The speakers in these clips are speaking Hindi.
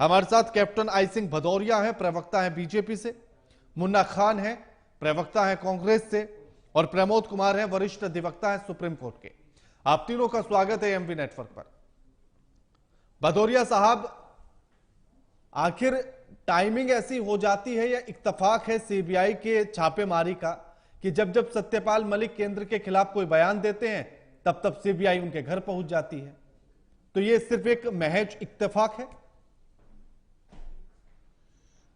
हमारे साथ कैप्टन आई सिंह भदौरिया हैं, प्रवक्ता हैं बीजेपी से, मुन्ना खान हैं, प्रवक्ता हैं कांग्रेस से, और प्रमोद कुमार हैं, वरिष्ठ अधिवक्ता हैं सुप्रीम कोर्ट के। आप तीनों का स्वागत है एमवी नेटवर्क पर। भदौरिया साहब, आखिर टाइमिंग ऐसी हो जाती है या इत्तेफाक है सीबीआई के छापेमारी का कि जब जब सत्यपाल मलिक केंद्र के खिलाफ कोई बयान देते हैं तब तब सीबीआई उनके घर पहुंच जाती है? तो ये सिर्फ एक महज इत्तेफाक है?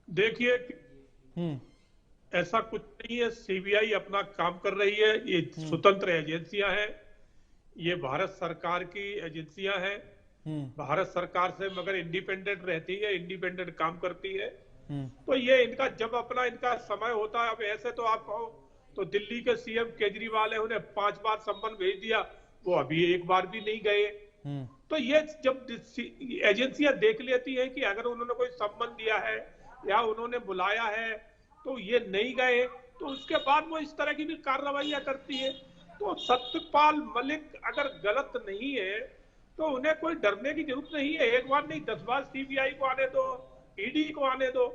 देखिए, ऐसा कुछ नहीं है। सीबीआई अपना काम कर रही है। ये स्वतंत्र एजेंसियां हैं, ये भारत सरकार की एजेंसियां हैं। भारत सरकार से मगर इंडिपेंडेंट रहती है, इंडिपेंडेंट काम करती है। तो ये इनका जब अपना इनका समय होता है। अब ऐसे तो आप कहो तो दिल्ली के सीएम केजरीवाल है, उन्हें 5 बार सम्मन भेज दिया, वो अभी एक बार भी नहीं गए। तो ये जब एजेंसियां देख लेती हैं कि अगर उन्होंने कोई सम्मन दिया है या उन्होंने बुलाया है तो ये नहीं गए, तो उसके बाद वो इस तरह की भी कार्रवाइयां करती है। तो सत्यपाल मलिक अगर गलत नहीं है तो उन्हें कोई डरने की जरूरत नहीं है। एक बार नहीं 10 बार सीबीआई को आने दो, ईडी को आने दो।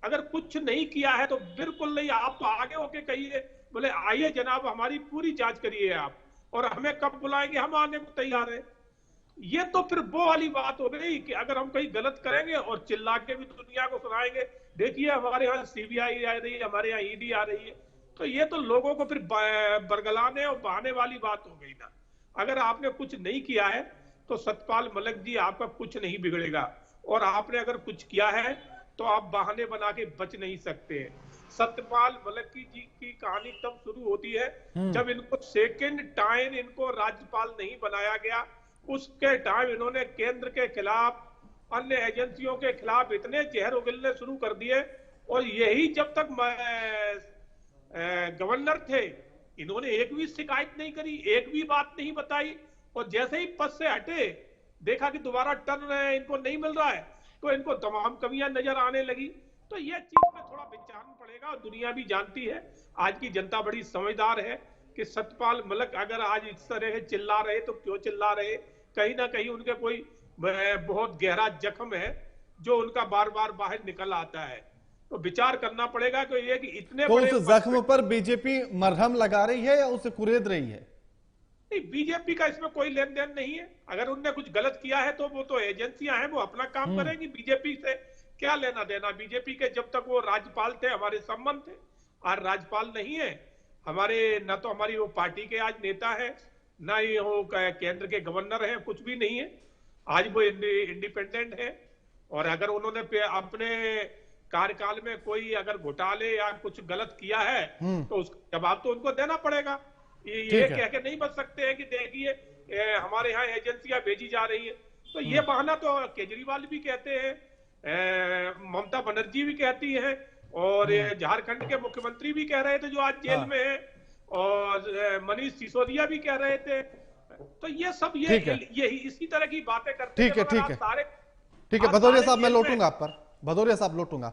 अगर कुछ नहीं किया है तो बिल्कुल नहीं। आप तो आगे होके कहिए, बोले आइए जनाब हमारी पूरी जांच करिए आप, और हमें कब बुलाएंगे, हम आने को तैयार है। ये तो फिर वो वाली बात हो गई कि अगर हम कहीं गलत करेंगे और चिल्ला के भी दुनिया को सुनाएंगे, देखिए हमारे यहाँ सीबीआई आ रही है, हमारे यहाँ ईडी आ रही है, तो ये तो लोगों को फिर बरगलाने और बहाने वाली बात हो गई ना। अगर आपने कुछ नहीं किया है तो सत्यपाल मलिक जी आपका कुछ नहीं बिगड़ेगा, और आपने अगर कुछ किया है तो आप बहाने बना के बच नहीं सकते। सत्यपाल मलिक जी की कहानी तब शुरू होती है जब इनको सेकेंड टाइम इनको राज्यपाल नहीं बनाया गया। उसके टाइम इन्होंने केंद्र के खिलाफ, अन्य एजेंसियों के खिलाफ इतने जहर उगलने शुरू कर दिए, और यही जब तक गवर्नर थे इन्होंने एक भी शिकायत नहीं करी, एक भी बात नहीं बताई। और जैसे ही पद से हटे, देखा कि दोबारा टर्न इनको नहीं मिल रहा है, तो इनको तमाम कमियां नजर आने लगी। तो यह चीज में थोड़ा विचारना पड़ेगा, और दुनिया भी जानती है, आज की जनता बड़ी समझदार है कि सत्यपाल मलिक अगर आज इस तरह चिल्ला रहे तो क्यों चिल्ला रहे। कहीं ना कहीं उनके कोई बहुत गहरा जख्म है जो उनका बार बार बाहर निकल आता है। तो विचार करना पड़ेगा कि ये कि इतने तो बड़े उस जख्म पर बीजेपी मरहम लगा रही है या उसे कुरेद रही है? नहीं, बीजेपी का इसमें कोई लेन देन नहीं है। अगर उनने कुछ गलत किया है तो वो तो एजेंसियां हैं, वो अपना काम करेंगी। बीजेपी से क्या लेना देना? बीजेपी के जब तक वो राज्यपाल थे हमारे संबंध थे, आज राज्यपाल नहीं है हमारे, न तो हमारी वो पार्टी के आज नेता है, ना ही वो केंद्र के गवर्नर हैं, कुछ भी नहीं है। आज वो इंडिपेंडेंट है, और अगर उन्होंने अपने कार्यकाल में कोई अगर घोटाले या कुछ गलत किया है तो उसका जवाब तो उनको देना पड़ेगा। ये कह के नहीं बच सकते हैं कि देखिए हमारे यहाँ एजेंसियां भेजी जा रही है। तो ये बहाना तो केजरीवाल भी कहते हैं, ममता बनर्जी भी कहती हैं, और झारखंड के मुख्यमंत्री भी कह रहे थे जो आज जेल में है, और मनीष सिसोदिया भी कह रहे थे। तो ये सब ये इसी तरह की बातें करते हैं। ठीक है, भदौरिया साहब मैं लौटूंगा आप पर। भदौरिया साहब लौटूंगा।